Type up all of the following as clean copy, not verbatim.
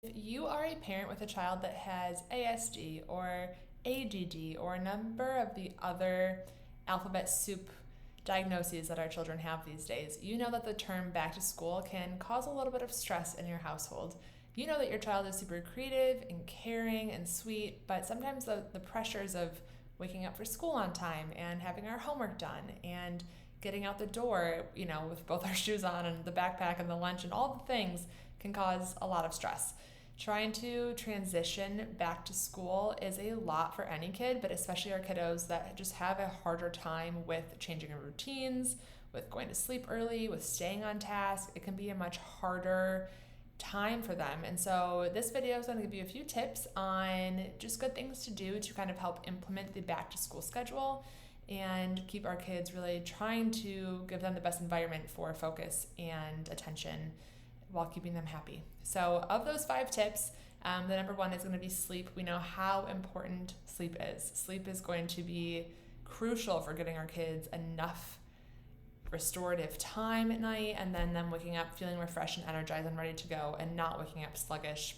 If you are a parent with a child that has ASD or ADD or a number of the other alphabet soup diagnoses that our children have these days, you know that the term back to school can cause a little bit of stress in your household. You know that your child is super creative and caring and sweet, but sometimes the pressures of waking up for school on time and having our homework done and getting out the door, with both our shoes on and the backpack and the lunch and all the things can cause a lot of stress. Trying to transition back to school is a lot for any kid, but especially our kiddos that just have a harder time with changing their routines, with going to sleep early, with staying on task. It can be a much harder time for them. And so this video is going to give you a few tips on just good things to do to kind of help implement the back to school schedule and keep our kids really trying to give them the best environment for focus and attention while keeping them happy. So of those 5 tips, the number 1 is going to be sleep. We know how important sleep is. Sleep is going to be crucial for getting our kids enough restorative time at night, and then them waking up feeling refreshed and energized and ready to go, and not waking up sluggish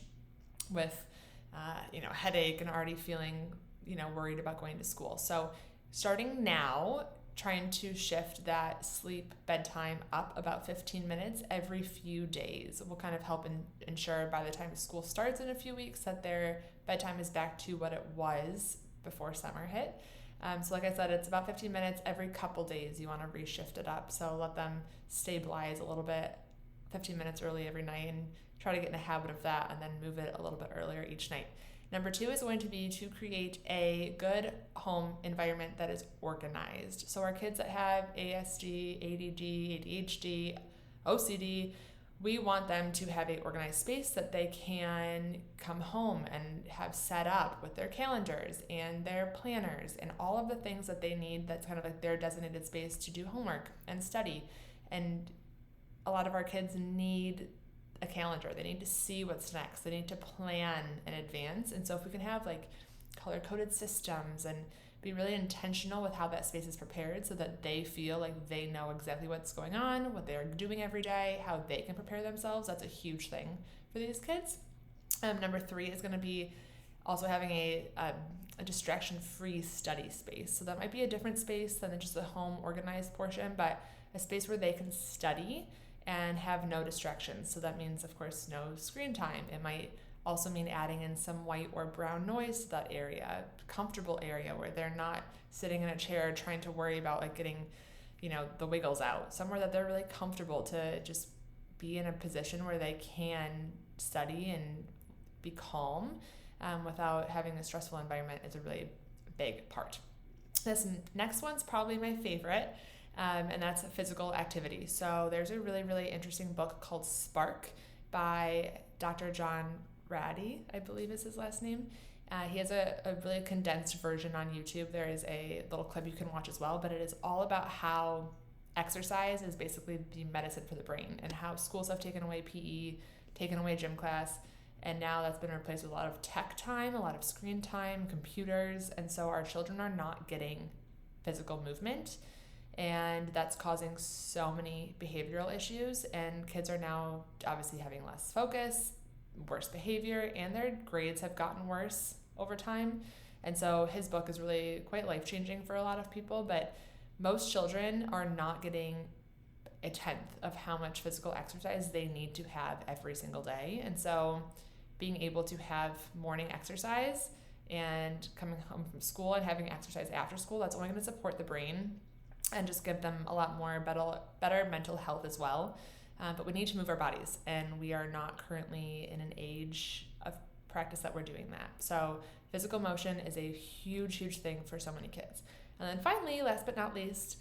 with headache and already feeling worried about going to school. So starting now, trying to shift that sleep bedtime up about 15 minutes every few days will kind of help ensure by the time school starts in a few weeks that their bedtime is back to what it was before summer hit. So like I said, it's about 15 minutes every couple days. You want to reshift it up. So let them stabilize a little bit 15 minutes early every night and try to get in a habit of that, and then move it a little bit earlier each night. Number 2 is going to be to create a good home environment that is organized. So our kids that have ASD, ADD, ADHD, OCD, we want them to have an organized space that they can come home and have set up with their calendars and their planners and all of the things that they need. That's kind of like their designated space to do homework and study. And a lot of our kids need a calendar. They need to see what's next. They need to plan in advance. And so if we can have like color-coded systems and be really intentional with how that space is prepared so that they feel like they know exactly what's going on, what they're doing every day, how they can prepare themselves, that's a huge thing for these kids. Number 3 is going to be also having a distraction-free study space. So that might be a different space than just the home organized portion, but a space where they can study and have no distractions. So that means, of course, no screen time. It might also mean adding in some white or brown noise to that area, comfortable area where they're not sitting in a chair trying to worry about like getting, the wiggles out. Somewhere that they're really comfortable to just be in a position where they can study and be calm without having a stressful environment is a really big part. This next one's probably my favorite. And that's physical activity. So there's a really, really interesting book called Spark by Dr. John Ratey, I believe is his last name. He has a really condensed version on YouTube. There is a little clip you can watch as well, but it is all about how exercise is basically the medicine for the brain, and how schools have taken away PE, taken away gym class, and now that's been replaced with a lot of tech time, a lot of screen time, computers, and so our children are not getting physical movement. And that's causing so many behavioral issues, and kids are now obviously having less focus, worse behavior, and their grades have gotten worse over time. And so his book is really quite life-changing for a lot of people, but most children are not getting a tenth of how much physical exercise they need to have every single day. And so being able to have morning exercise and coming home from school and having exercise after school, that's only going to support the brain and just give them a lot more better mental health as well. But we need to move our bodies, and we are not currently in an age of practice that we're doing that. So physical motion is a huge, huge thing for so many kids. And then finally, last but not least,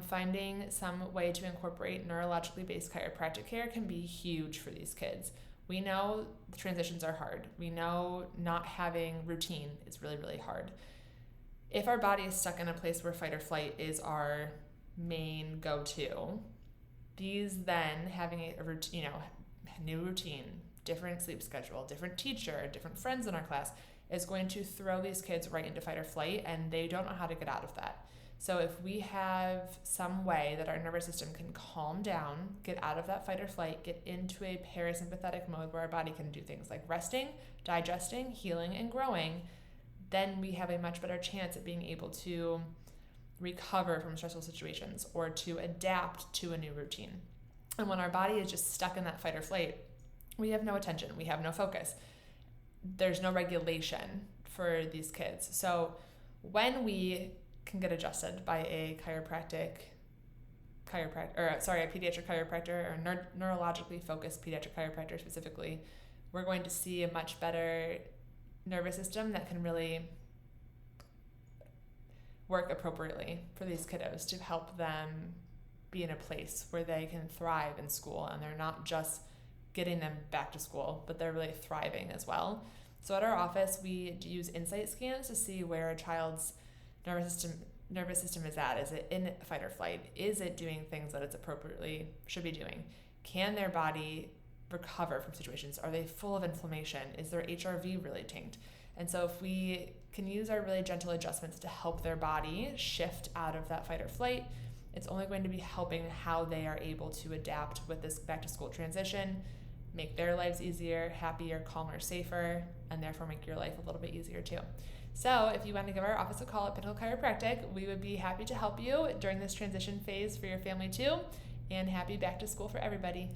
finding some way to incorporate neurologically based chiropractic care can be huge for these kids. We know the transitions are hard. We know not having routine is really, really hard. If our body is stuck in a place where fight or flight is our main go-to, these then having a routine, new routine, different sleep schedule, different teacher, different friends in our class is going to throw these kids right into fight or flight, and they don't know how to get out of that. So if we have some way that our nervous system can calm down, get out of that fight or flight, get into a parasympathetic mode where our body can do things like resting, digesting, healing, and growing, then we have a much better chance at being able to recover from stressful situations or to adapt to a new routine. And when our body is just stuck in that fight or flight, we have no attention, we have no focus. There's no regulation for these kids. So when we can get adjusted by a pediatric chiropractor or neurologically focused pediatric chiropractor specifically, we're going to see a much better nervous system that can really work appropriately for these kiddos to help them be in a place where they can thrive in school and they're not just getting them back to school, but they're really thriving as well. So at our office, we use insight scans to see where a child's nervous system is at. Is it in fight or flight? Is it doing things that it's appropriately should be doing? Can their body recover from situations? Are they full of inflammation? Is their HRV really tanked? And so if we can use our really gentle adjustments to help their body shift out of that fight or flight, it's only going to be helping how they are able to adapt with this back to school transition, make their lives easier, happier, calmer, safer, and therefore make your life a little bit easier too. So if you want to give our office a call at Pinnacle Chiropractic, we would be happy to help you during this transition phase for your family too, and happy back to school for everybody.